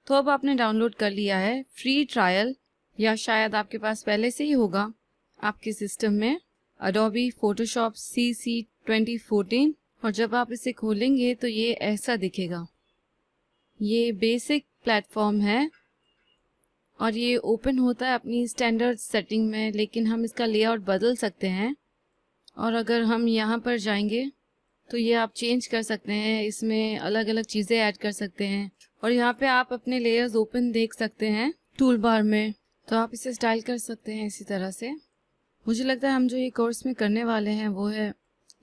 तो अब आपने डाउनलोड कर लिया है फ्री ट्रायल, या शायद आपके पास पहले से ही होगा आपके सिस्टम में, Adobe Photoshop CC 2014। और जब आप इसे खोलेंगे तो ये ऐसा दिखेगा। ये बेसिक प्लेटफॉर्म है और ये ओपन होता है अपनी स्टैंडर्ड सेटिंग में, लेकिन हम इसका लेआउट बदल सकते हैं। और अगर हम यहाँ पर जाएंगे तो ये आप चेंज कर सकते हैं, इसमें अलग अलग चीज़ें ऐड कर सकते हैं। और यहाँ पे आप अपने लेयर्स ओपन देख सकते हैं टूल बार में, तो आप इसे स्टाइल कर सकते हैं इसी तरह से। मुझे लगता है हम जो ये कोर्स में करने वाले हैं वो है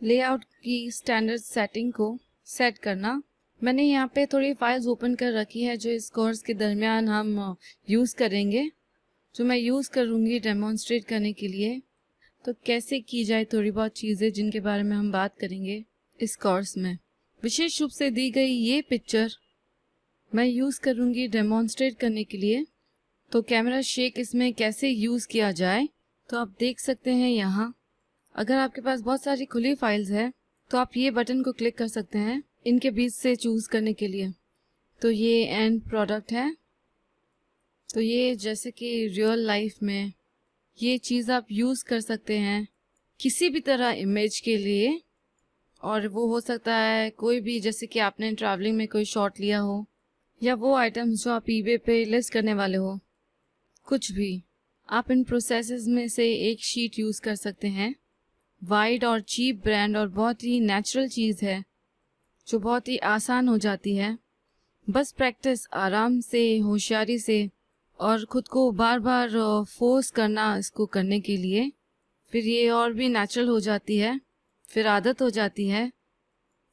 लेआउट की स्टैंडर्ड सेटिंग को सेट करना। मैंने यहाँ पे थोड़ी फाइल्स ओपन कर रखी है जो इस कोर्स के दरमियान हम यूज़ करेंगे, जो मैं यूज़ करूँगी डेमोन्स्ट्रेट करने के लिए। तो कैसे की जाए थोड़ी बहुत चीज़ें जिनके बारे में हम बात करेंगे इस कोर्स में। विशेष रूप से दी गई ये पिक्चर मैं यूज़ करूँगी डेमोन्स्ट्रेट करने के लिए। तो कैमरा शेक इसमें कैसे यूज़ किया जाए तो आप देख सकते हैं यहाँ। अगर आपके पास बहुत सारी खुली फाइल्स है तो आप ये बटन को क्लिक कर सकते हैं इनके बीच से चूज़ करने के लिए। तो ये एंड प्रोडक्ट है। तो ये जैसे कि रियल लाइफ में ये चीज़ आप यूज़ कर सकते हैं किसी भी तरह इमेज के लिए, और वो हो सकता है कोई भी, जैसे कि आपने ट्रैवलिंग में कोई शॉट लिया हो या वो आइटम्स जो आप ईबे पे लिस्ट करने वाले हो, कुछ भी। आप इन प्रोसेसेस में से एक शीट यूज़ कर सकते हैं। वाइड और चीप ब्रांड और बहुत ही नेचुरल चीज़ है जो बहुत ही आसान हो जाती है। बस प्रैक्टिस, आराम से, होशियारी से, और ख़ुद को बार बार फोर्स करना इसको करने के लिए, फिर ये और भी नेचुरल हो जाती है, फिर आदत हो जाती है,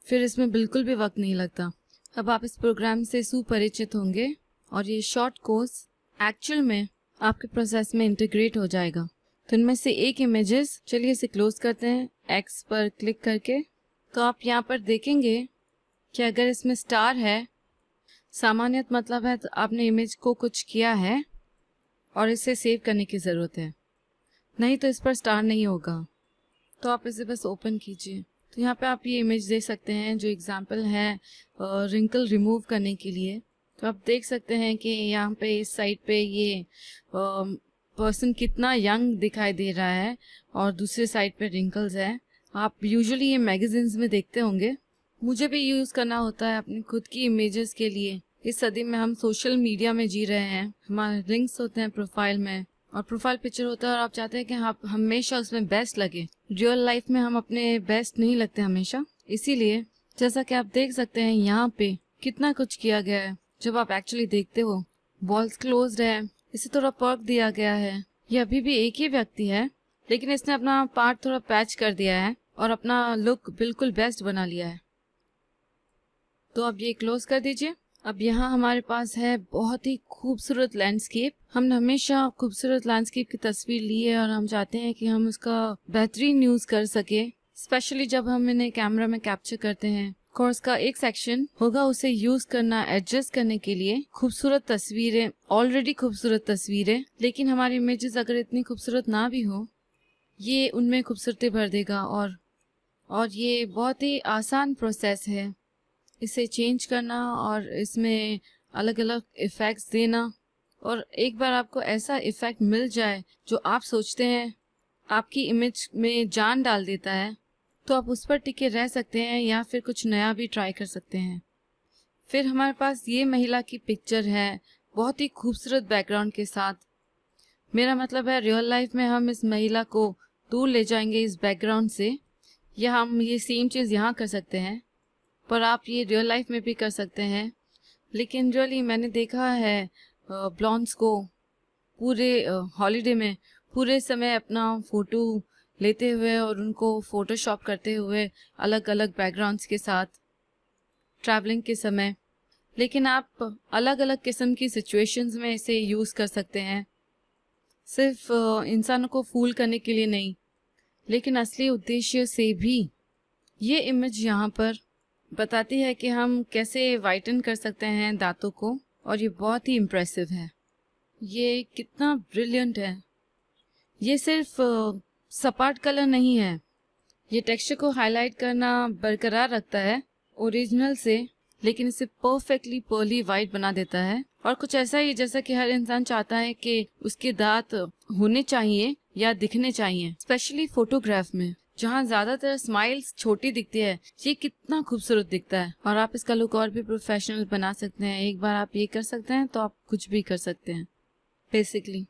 फिर इसमें बिल्कुल भी वक्त नहीं लगता। अब आप इस प्रोग्राम से सुपरिचित होंगे और ये शॉर्ट कोर्स एक्चुअल में आपके प्रोसेस में इंटीग्रेट हो जाएगा। तो इनमें से एक इमेजेस, चलिए इसे क्लोज करते हैं एक्स पर क्लिक करके। तो आप यहाँ पर देखेंगे कि अगर इसमें स्टार है, सामान्यत मतलब है तो आपने इमेज को कुछ किया है और इसे सेव करने की ज़रूरत है, नहीं तो इस पर स्टार नहीं होगा। तो आप इसे बस ओपन कीजिए। तो यहाँ पे आप ये इमेज देख सकते हैं जो एग्जांपल है रिंकल रिमूव करने के लिए। तो आप देख सकते हैं कि यहाँ पे इस साइड पे ये पर्सन कितना यंग दिखाई दे रहा है और दूसरे साइड पे रिंकल्स है। आप यूजुअली ये मैगजीन्स में देखते होंगे, मुझे भी यूज़ करना होता है अपनी खुद की इमेजेस के लिए। इस सदी में हम सोशल मीडिया में जी रहे हैं, हमारे लिंक्स होते हैं प्रोफाइल में और प्रोफाइल पिक्चर होता है और आप चाहते हैं कि आप हमेशा उसमें बेस्ट लगे। रियल लाइफ में हम अपने बेस्ट नहीं लगते हमेशा, इसीलिए जैसा कि आप देख सकते हैं यहाँ पे कितना कुछ किया गया है। जब आप एक्चुअली देखते हो वॉल्स क्लोज्ड है, इसे थोड़ा पर्क दिया गया है। ये अभी भी एक ही व्यक्ति है लेकिन इसने अपना पार्ट थोड़ा पैच कर दिया है और अपना लुक बिल्कुल बेस्ट बना लिया है। तो अब ये क्लोज कर दीजिए। अब यहाँ हमारे पास है बहुत ही खूबसूरत लैंडस्केप। हमने हमेशा खूबसूरत लैंडस्केप की तस्वीर ली है और हम चाहते हैं कि हम उसका बेहतरीन यूज कर सके, स्पेशली जब हम इन्हें कैमरा में कैप्चर करते हैं। कोर्स का एक सेक्शन होगा उसे यूज करना, एडजस्ट करने के लिए खूबसूरत तस्वीरें, ऑलरेडी खूबसूरत तस्वीरें, लेकिन हमारी इमेजेस अगर इतनी खूबसूरत ना भी हो, ये उनमें खूबसूरती भर देगा। और ये बहुत ही आसान प्रोसेस है इसे चेंज करना और इसमें अलग अलग इफ़ेक्ट्स देना। और एक बार आपको ऐसा इफ़ेक्ट मिल जाए जो आप सोचते हैं आपकी इमेज में जान डाल देता है, तो आप उस पर टिके रह सकते हैं या फिर कुछ नया भी ट्राई कर सकते हैं। फिर हमारे पास ये महिला की पिक्चर है बहुत ही खूबसूरत बैकग्राउंड के साथ। मेरा मतलब है रियल लाइफ में हम इस महिला को दूर ले जाएंगे इस बैकग्राउंड से, या हम ये सेम चीज़ यहाँ कर सकते हैं, पर आप ये रियल लाइफ में भी कर सकते हैं। लेकिन रियली मैंने देखा है ब्लॉन्ड्स को पूरे हॉलीडे में पूरे समय अपना फ़ोटो लेते हुए और उनको फ़ोटोशॉप करते हुए अलग अलग बैकग्राउंड्स के साथ ट्रैवलिंग के समय। लेकिन आप अलग अलग किस्म की सिचुएशंस में इसे यूज़ कर सकते हैं, सिर्फ इंसानों को फूल करने के लिए नहीं, लेकिन असली उद्देश्य से भी। ये इमेज यहाँ पर बताती है कि हम कैसे वाइटन कर सकते हैं दांतों को, और ये बहुत ही इम्प्रेसिव है। ये कितना ब्रिलियंट है। ये सिर्फ सपाट कलर नहीं है, ये टेक्सचर को हाईलाइट करना बरकरार रखता है ओरिजिनल से, लेकिन इसे परफेक्टली पर्ली वाइट बना देता है। और कुछ ऐसा ही जैसा कि हर इंसान चाहता है कि उसके दांत होने चाहिए या दिखने चाहिए, स्पेशली फोटोग्राफ में जहाँ ज्यादातर स्माइल्स छोटी दिखती है, ये कितना खूबसूरत दिखता है। और आप इसका लुक और भी प्रोफेशनल बना सकते हैं। एक बार आप ये कर सकते हैं तो आप कुछ भी कर सकते हैं बेसिकली।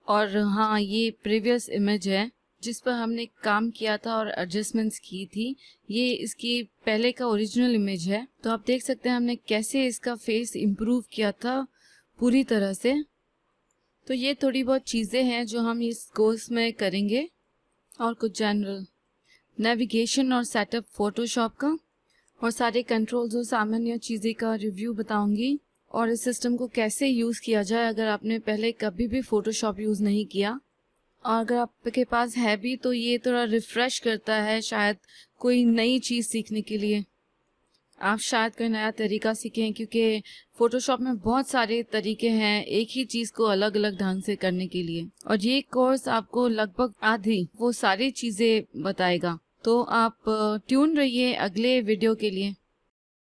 और हाँ, ये प्रीवियस इमेज है जिस पर हमने काम किया था और एडजस्टमेंट्स की थी। ये इसकी पहले का ओरिजिनल इमेज है। तो आप देख सकते हैं हमने कैसे इसका फेस इम्प्रूव किया था पूरी तरह से। तो ये थोड़ी बहुत चीज़ें हैं जो हम इस कोर्स में करेंगे, और कुछ जनरल नेविगेशन और सेटअप फोटोशॉप का, और सारे कंट्रोल्स और सामान्य चीज़ें का रिव्यू बताऊंगी, और इस सिस्टम को कैसे यूज़ किया जाए अगर आपने पहले कभी भी फोटोशॉप यूज़ नहीं किया। और अगर आपके पास है भी तो ये थोड़ा रिफ़्रेश करता है, शायद कोई नई चीज़ सीखने के लिए। आप शायद कोई नया तरीका सीखें, क्योंकि फ़ोटोशॉप में बहुत सारे तरीके हैं एक ही चीज़ को अलग अलग ढंग से करने के लिए। और ये कोर्स आपको लगभग आधी वो सारी चीज़ें बताएगा। तो आप ट्यून रहिए अगले वीडियो के लिए।